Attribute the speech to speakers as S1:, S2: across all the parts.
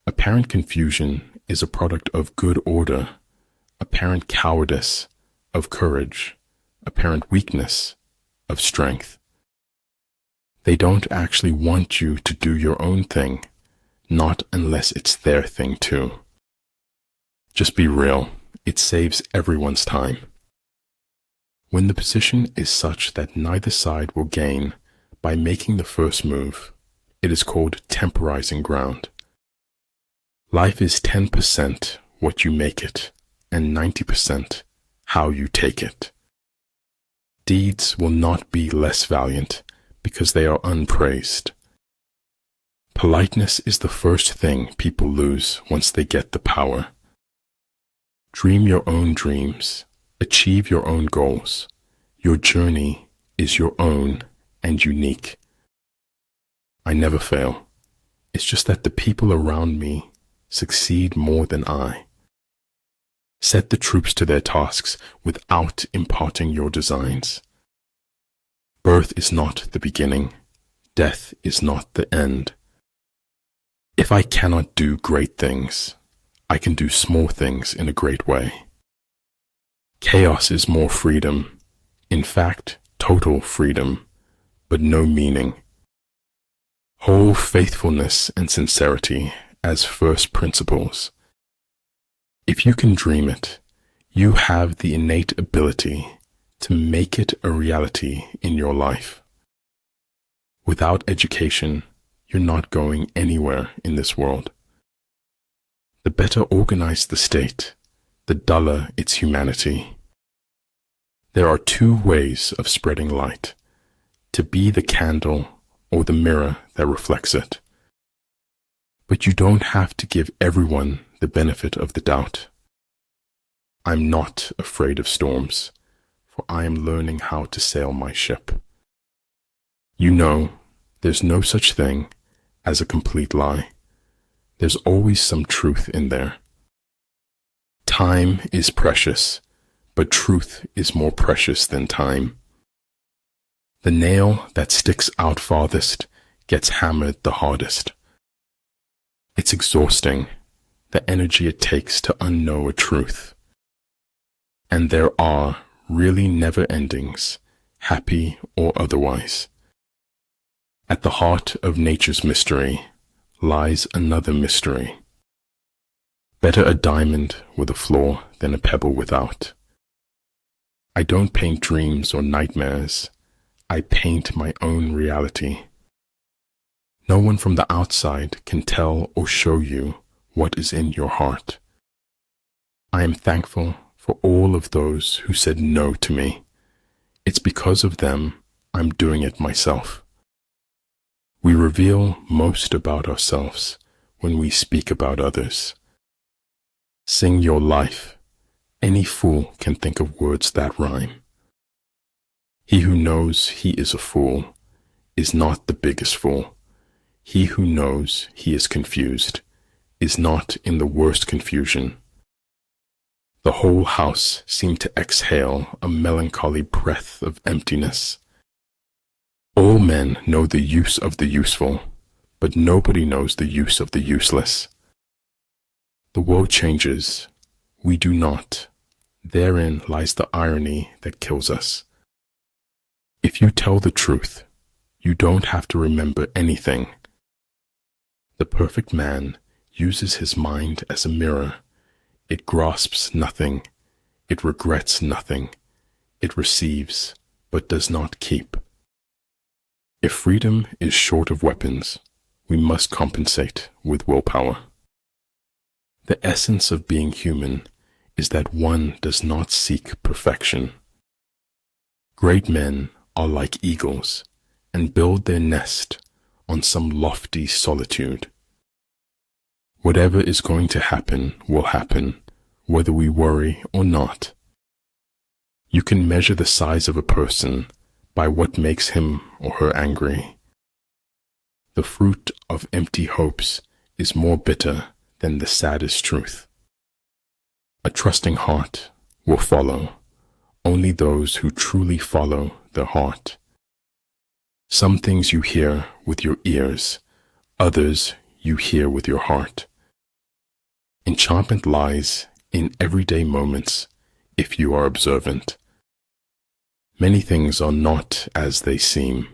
S1: Apparent confusion is a product of good order, apparent cowardice of courage, apparent weakness of strength. They don't actually want you to do your own thing, not unless it's their thing too. Just be real, it saves everyone's time. When the position is such that neither side will gain by making the first move, it is called temporizing ground. Life is 10% what you make it, and 90% how you take it. Deeds will not be less valiant because they are unpraised. Politeness is the first thing people lose once they get the power. Dream your own dreams, achieve your own goals. Your journey is your own and unique. I never fail. It's just that the people around me succeed more than I. Set the troops to their tasks without imparting your designs. Birth is not the beginning. Death is not the end. If I cannot do great things, I can do small things in a great way. Chaos is more freedom. In fact, total freedom, but no meaning. Whole faithfulness and sincerity as first principles. If you can dream it, you have the innate ability to make it a reality in your life. Without education, you're not going anywhere in this world. The better organized the state, the duller its humanity. There are two ways of spreading light, to be the candle or the mirror that reflects it. But you don't have to give everyone the benefit of the doubt. I'm not afraid of storms, for I am learning how to sail my ship. You know, there's no such thing as a complete lie. There's always some truth in there. Time is precious, but truth is more precious than time. The nail that sticks out farthest gets hammered the hardest. It's exhausting, the energy it takes to unknow a truth. And there are really never endings, happy or otherwise. At the heart of nature's mystery lies another mystery. Better a diamond with a flaw than a pebble without. I don't paint dreams or nightmares. I paint my own reality. No one from the outside can tell or show you what is in your heart. I am thankful for all of those who said no to me. It's because of them I'm doing it myself. We reveal most about ourselves when we speak about others. Sing your life. Any fool can think of words that rhyme. He who knows he is a fool is not the biggest fool. He who knows he is confused is not in the worst confusion. The whole house seemed to exhale a melancholy breath of emptiness. All men know the use of the useful, but nobody knows the use of the useless. The world changes. We do not. Therein lies the irony that kills us. If you tell the truth, you don't have to remember anything. The perfect man uses his mind as a mirror. It grasps nothing. It regrets nothing. It receives, but does not keep. If freedom is short of weapons, we must compensate with willpower. The essence of being human is that one does not seek perfection. Great men are like eagles and build their nest on some lofty solitude. Whatever is going to happen will happen, whether we worry or not. You can measure the size of a person by what makes him or her angry. The fruit of empty hopes is more bitter than the saddest truth. A trusting heart will follow only those who truly follow their heart. Some things you hear with your ears, others you hear with your heart. Enchantment lies in everyday moments if you are observant. Many things are not as they seem.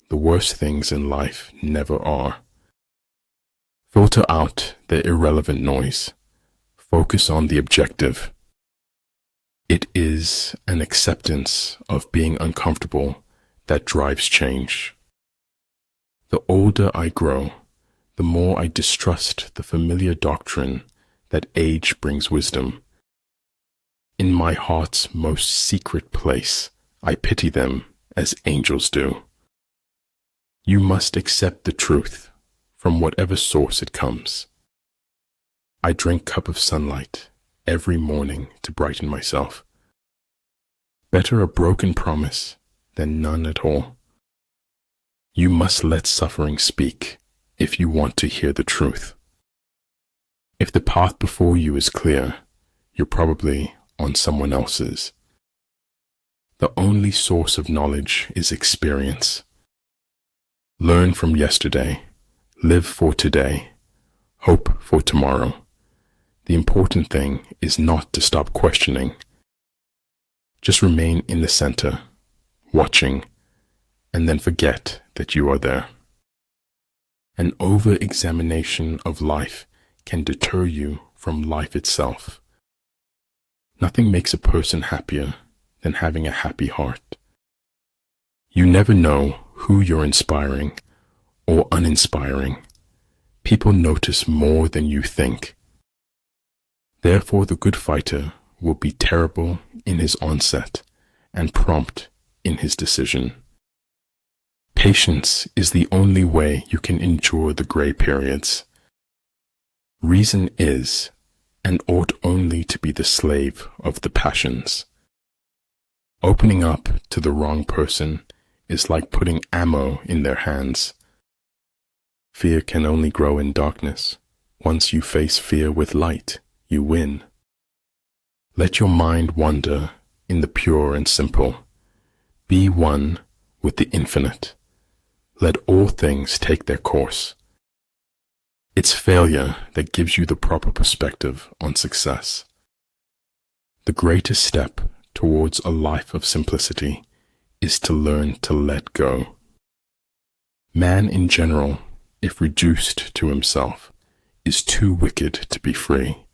S1: The worst things in life never are. Filter out the irrelevant noise. Focus on the objective. It is an acceptance of being uncomfortable that drives change. The older I grow, the more I distrust the familiar doctrine that age brings wisdom. In my heart's most secret place, I pity them as angels do. You must accept the truth from whatever source it comes. I drink a cup of sunlight every morning to brighten myself. Better a broken promise than none at all. You must let suffering speak if you want to hear the truth. If the path before you is clear, you're probably on someone else's. The only source of knowledge is experience. Learn from yesterday, live for today, hope for tomorrow. The important thing is not to stop questioning. Just remain in the center, watching, and then forget that you are there. An over-examination of life can deter you from life itself. Nothing makes a person happier than having a happy heart. You never know who you're inspiring or uninspiring. People notice more than you think. Therefore, the good fighter will be terrible in his onset and prompt in his decision. Patience is the only way you can endure the gray periods. Reason is and ought only to be the slave of the passions. Opening up to the wrong person is like putting ammo in their hands. Fear can only grow in darkness. Once you face fear with light, you win. Let your mind wander in the pure and simple. Be one with the infinite. Let all things take their course. It's failure that gives you the proper perspective on success. The greatest step towards a life of simplicity is to learn to let go. Man in general, if reduced to himself, is too wicked to be free.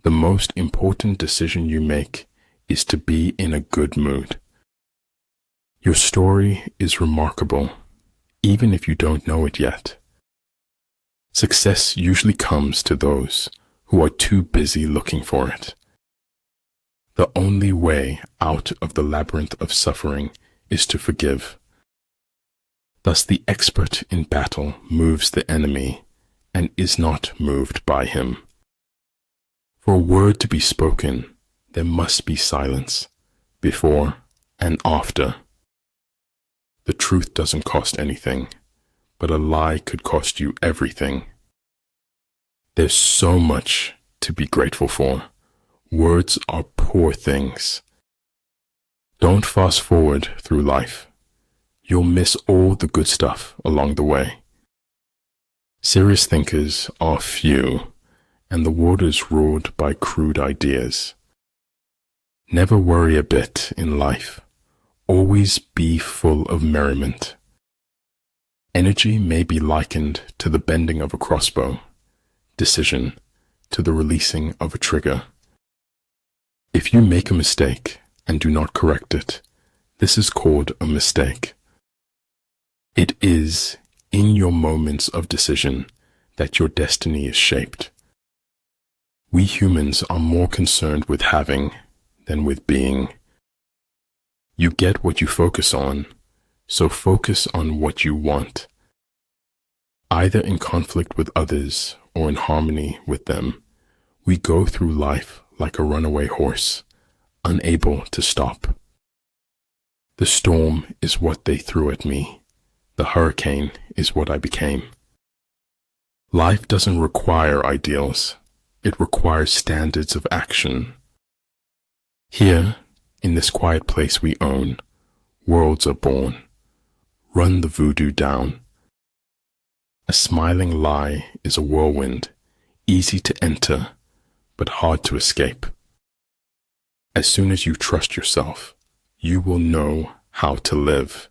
S1: The most important decision you make is to be in a good mood. Your story is remarkable, even if you don't know it yet. Success usually comes to those who are too busy looking for it. The only way out of the labyrinth of suffering is to forgive. Thus the expert in battle moves the enemy and is not moved by him. For a word to be spoken, there must be silence, before and after. The truth doesn't cost anything, but a lie could cost you everything. There's so much to be grateful for. Words are poor things. Don't fast forward through life. You'll miss all the good stuff along the way. Serious thinkers are few, and the world is ruled by crude ideas. Never worry a bit in life. Always be full of merriment. Energy may be likened to the bending of a crossbow, decision to the releasing of a trigger. If you make a mistake and do not correct it, this is called a mistake. It is in your moments of decision that your destiny is shaped. We humans are more concerned with having than with being. You get what you focus on, so focus on what you want. Either in conflict with others or in harmony with them, we go through life like a runaway horse, unable to stop. The storm is what they threw at me. The hurricane is what I became. Life doesn't require ideals. It requires standards of action. Here, in this quiet place we own, worlds are born. Run the voodoo down. A smiling lie is a whirlwind, easy to enter, but hard to escape. As soon as you trust yourself, you will know how to live.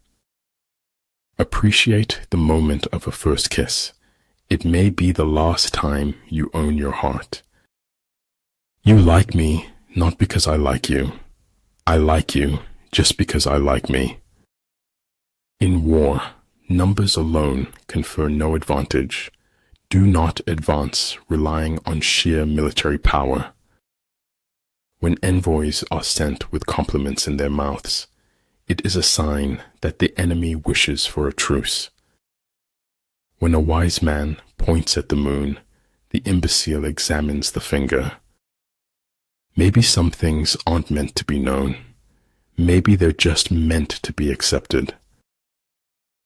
S1: Appreciate the moment of a first kiss. It may be the last time you own your heart. You like me not because I like you. I like you just because I like me. In war, numbers alone confer no advantage. Do not advance relying on sheer military power. When envoys are sent with compliments in their mouths, it is a sign that the enemy wishes for a truce. When a wise man points at the moon, the imbecile examines the finger. Maybe some things aren't meant to be known. Maybe they're just meant to be accepted.